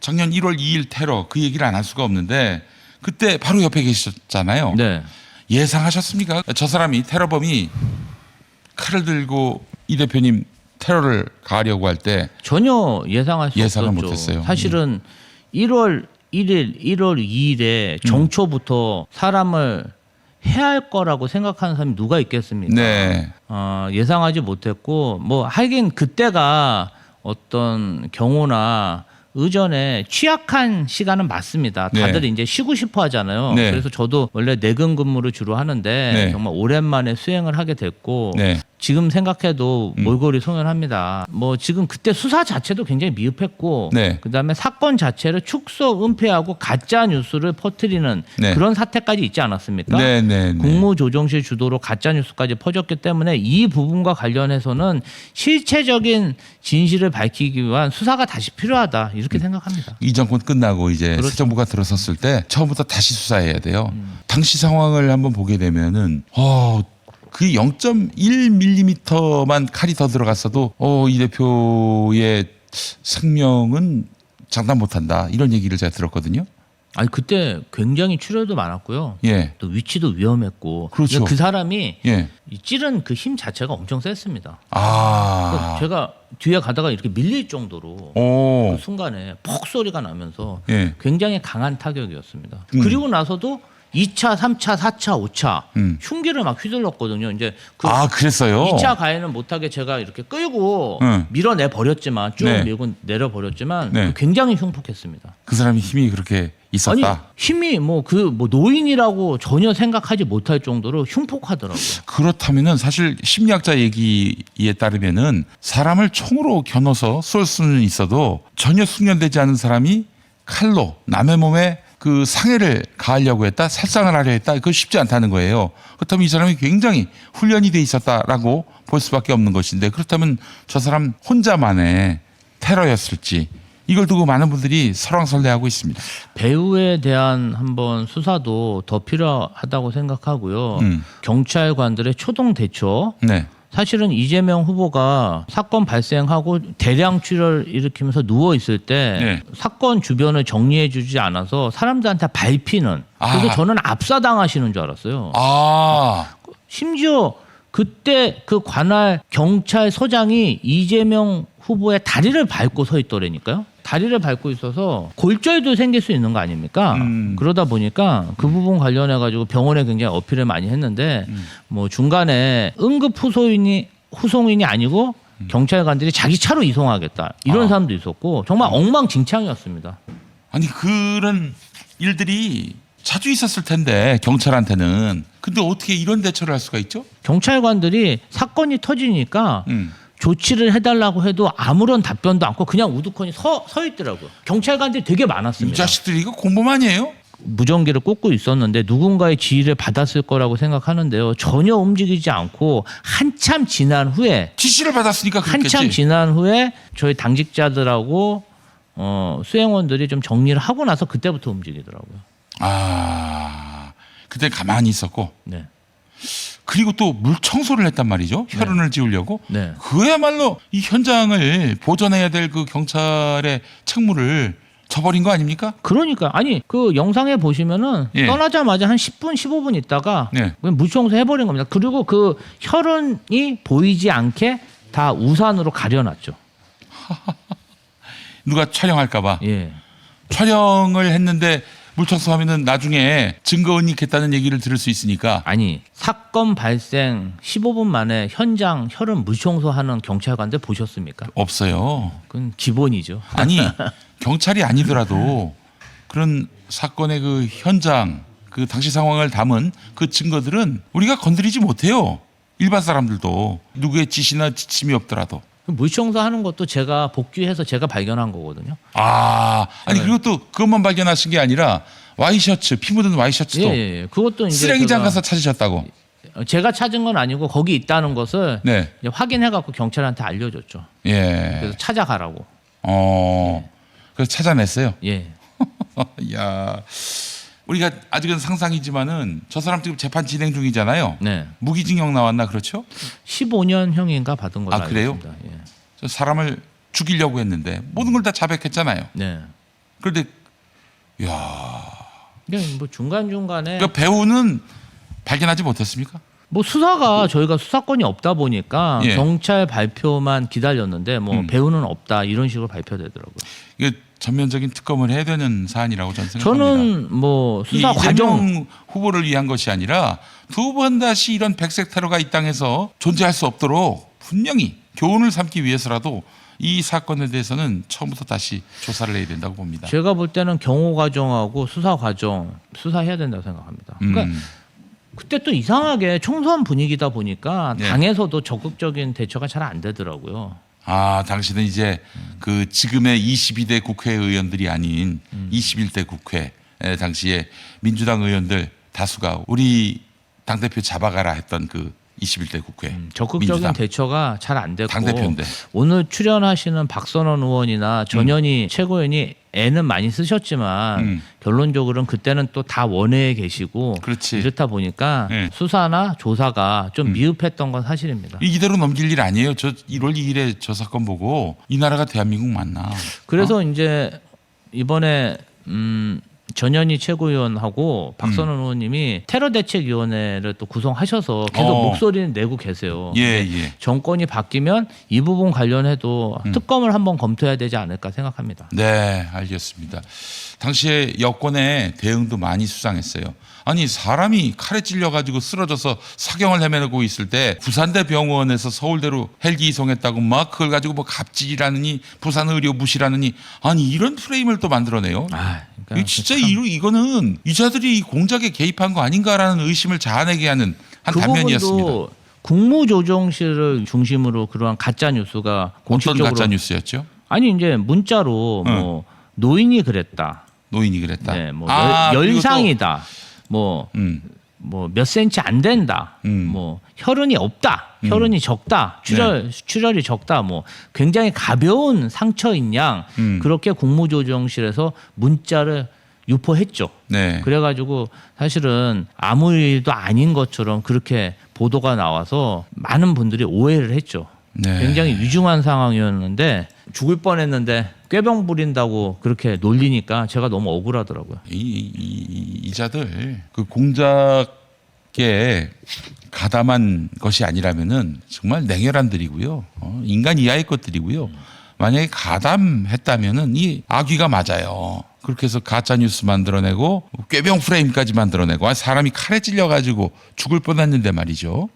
작년 1월 2일 테러 그 얘기를 안 할 수가 없는데 그때 바로 옆에 계셨잖아요. 네. 예상하셨습니까? 저 사람이 테러범이 칼을 들고 이 대표님 테러를 가하려고 할 때 전혀 예상할 수 예상을 없었죠. 못했어요. 사실은 1월 1일, 1월 2일에 정초부터 사람을 해할 거라고 생각하는 사람이 누가 있겠습니까? 네. 예상하지 못했고 뭐 하긴 그때가 어떤 경우나 의전에 취약한 시간은 맞습니다. 다들 네. 이제 쉬고 싶어 하잖아요. 네. 그래서 저도 원래 내근 근무를 주로 하는데 네. 정말 오랜만에 수행을 하게 됐고 네. 지금 생각해도 몰골이 송연합니다. 뭐 지금 그때 수사 자체도 굉장히 미흡했고 네. 그다음에 사건 자체를 축소 은폐하고 가짜 뉴스를 퍼뜨리는 네. 그런 사태까지 있지 않았습니까? 네, 네, 네. 국무조정실 주도로 가짜 뉴스까지 퍼졌기 때문에 이 부분과 관련해서는 실체적인 진실을 밝히기 위한 수사가 다시 필요하다 이렇게 생각합니다. 이 정권 끝나고 이제 그렇죠. 새 정부가 들어섰을 때 처음부터 다시 수사해야 돼요. 당시 상황을 한번 보게 되면은 그 0.1mm만 칼이 더 들어갔어도 이 대표의 생명은 장담 못한다 이런 얘기를 제가 들었거든요. 아니 그때 굉장히 출혈도 많았고요. 예, 또 위치도 위험했고 그렇죠. 그 사람이 예. 이 찌른 그 힘 자체가 엄청 셌습니다. 아, 제가 뒤에 가다가 이렇게 밀릴 정도로 오, 그 순간에 퍽 소리가 나면서 예, 굉장히 강한 타격이었습니다. 그리고 나서도 2차, 3차, 4차, 5차 흉기를 막 휘둘렀거든요. 이제 그 그랬어요. 2차 가해는 못하게 제가 이렇게 끌고 밀어내 버렸지만 쭉 네. 밀고 내려 버렸지만 네. 굉장히 흉폭했습니다. 그 사람이 힘이 그렇게 있었다. 아니 힘이 뭐 노인이라고 전혀 생각하지 못할 정도로 흉폭하더라고요. 그렇다면은 사실 심리학자 얘기에 따르면은 사람을 총으로 겨눠서 쏠 수는 있어도 전혀 숙련되지 않은 사람이 칼로 남의 몸에 그 상해를 가하려고 했다, 살상을 하려 했다, 그거 쉽지 않다는 거예요. 그렇다면 이 사람이 굉장히 훈련이 돼 있었다라고 볼 수밖에 없는 것인데 그렇다면 저 사람 혼자만의 테러였을지 이걸 두고 많은 분들이 설왕설래하고 있습니다. 배우에 대한 한번 수사도 더 필요하다고 생각하고요. 경찰관들의 초동 대처. 네, 사실은 이재명 후보가 사건 발생하고 대량 출혈 일으키면서 누워 있을 때 네. 사건 주변을 정리해 주지 않아서 사람들한테 밟히는 그래서 저는 압사당하시는 줄 알았어요. 심지어 그때 그 관할 경찰서장이 이재명 후보의 다리를 밟고 서 있더라니까요. 다리를 밟고 있어서 골절도 생길 수 있는 거 아닙니까? 그러다 보니까 그 부분 관련해 가지고 병원에 굉장히 어필을 많이 했는데 뭐 중간에 응급 후송인이 아니고 경찰관들이 자기 차로 이송하겠다 이런 사람도 있었고 정말 엉망진창이었습니다. 아니 그런 일들이 자주 있었을 텐데 경찰한테는 근데 어떻게 이런 대처를 할 수가 있죠? 경찰관들이 사건이 터지니까 조치를 해달라고 해도 아무런 답변도 않고 그냥 우두커니 서 있더라고요. 경찰관들이 되게 이 많았습니다. 자식들이 이거 공범아니에요? 무전기를 꽂고 있었는데 누군가의 지휘를 받았을 거라고 생각하는데요. 전혀 움직이지 않고 한참 지난 후에 지시를 받았으니까 그렇겠지. 한참 지난 후에 저희 당직자들하고 수행원들이 좀 정리를 하고 나서 그때부터 움직이더라고요. 그때 가만히 있었고 네. 그리고 또 물 청소를 했단 말이죠. 혈흔을 지우려고. 네. 그야말로 이 현장을 보존해야 될 그 경찰의 책무를 저버린 거 아닙니까? 그러니까 아니 그 영상에 보시면은 예. 떠나자마자 한 10분 15분 있다가 네. 그냥 물청소 해버린 겁니다. 그리고 그 혈흔이 보이지 않게 다 우산으로 가려놨죠. 누가 촬영할까봐. 예. 촬영을 했는데 물 청소하면은 나중에 증거 은닉했다는 얘기를 들을 수 있으니까. 아니 사건 발생 15분 만에 현장 혈흔 물청소하는 경찰관들 보셨습니까? 없어요. 그건 기본이죠. 아니 경찰이 아니더라도 그런 사건의 그 현장 그 당시 상황을 담은 그 증거들은 우리가 건드리지 못해요. 일반 사람들도 누구의 지시나 지침이 없더라도. 물청소하는 것도 제가 복귀해서 제가 발견한 거거든요. 아니 그리고 또 그것만 발견하신 게 아니라 와이셔츠 피 묻은 와이셔츠도 예. 그것도 이제 쓰레기장 가서 찾으셨다고. 제가 찾은 건 아니고 거기 있다는 것을 네. 이제 확인해갖고 경찰한테 알려줬죠. 예. 그래서 찾아가라고. 그래서 찾아냈어요. 예. 야, 우리가 아직은 상상이지만은 저 사람 지금 재판 진행 중이잖아요. 네. 무기징역 나왔나 그렇죠? 15년형인가 받은 걸로 알고 그래요? 있습니다. 예. 저 사람을 죽이려고 했는데 모든 걸 다 자백했잖아요. 네. 그런데 야, 그러니까 뭐 중간 중간에 그러니까 배우는 발견하지 못했습니까? 뭐 수사가 저희가 수사권이 없다 보니까 예. 경찰 발표만 기다렸는데 뭐 배우는 없다 이런 식으로 발표되더라고요. 이게 전면적인 특검을 해야 되는 사안이라고 저는 생각합니다. 저는 뭐 수사 이 과정 이재명 후보를 위한 것이 아니라 두 번 다시 이런 백색 테러가 이 땅에서 존재할 수 없도록 분명히 교훈을 삼기 위해서라도 이 사건에 대해서는 처음부터 다시 조사를 해야 된다고 봅니다. 제가 볼 때는 경호 과정하고 수사 과정 수사해야 된다고 생각합니다. 그러니까 그때 또 이상하게 총선 분위기다 보니까 네. 당에서도 적극적인 대처가 잘 안 되더라고요. 아, 당신은 이제 그 지금의 22대 국회의원들이 아닌 21대 국회 당시에 민주당 의원들 다수가 우리 당대표 잡아가라 했던 그 21대 국회 적극적인 민주당 대처가 잘 안 됐고 당대표인데. 오늘 출연하시는 박선원 의원이나 전현희 최고위원이 애는 많이 쓰셨지만 결론적으로는 그때는 또 다 원외에 계시고 그렇지. 이렇다 보니까 네. 수사나 조사가 좀 미흡했던 건 사실입니다. 이대로 넘길 일 아니에요. 저 1월 2일에 저 사건 보고 이 나라가 대한민국 맞나? 그래서 이제 이번에 전현희 최고위원하고 박선원 의원님이 테러대책위원회를 또 구성하셔서 계속 목소리는 내고 계세요. 예, 근데 예. 정권이 바뀌면 이 부분 관련해도 특검을 한번 검토해야 되지 않을까 생각합니다. 네, 알겠습니다. 당시에 여권의 대응도 많이 수상했어요. 아니 사람이 칼에 찔려가지고 쓰러져서 사경을 헤매고 있을 때 부산대 병원에서 서울대로 헬기 이송했다고 막 그걸 가지고 뭐 갑질이라느니 부산 의료 무시라느니 아니 이런 프레임을 또 만들어내요. 그러니까 이 진짜 이거는 이자들이 이 공작에 개입한 거 아닌가라는 의심을 자아내게 하는 한 그 단면이었습니다. 부분도 국무조정실을 중심으로 그러한 가짜 뉴스가 어떤 공식적으로 가짜 뉴스였죠? 아니 이제 문자로 뭐 노인이 그랬다. 노인이 그랬다. 네, 뭐 그리고 또, 열상이다. 뭐 몇 센치 안 된다. 뭐 혈흔이 없다. 혈흔이 적다. 출혈이 적다. 뭐 굉장히 가벼운 상처인 양 그렇게 국무조정실에서 문자를 유포했죠. 네. 그래가지고 사실은 아무 일도 아닌 것처럼 그렇게 보도가 나와서 많은 분들이 오해를 했죠. 네. 굉장히 위중한 상황이었는데 죽을 뻔했는데 꾀병 부린다고 그렇게 놀리니까 제가 너무 억울하더라고요. 이자들 그 공작에 가담한 것이 아니라면은 정말 냉혈한들이고요. 인간 이하의 것들이고요. 만약에 가담했다면은 이 악귀가 맞아요. 그렇게 해서 가짜 뉴스 만들어내고 꾀병 프레임까지 만들어내고 사람이 칼에 찔려가지고 죽을 뻔했는데 말이죠.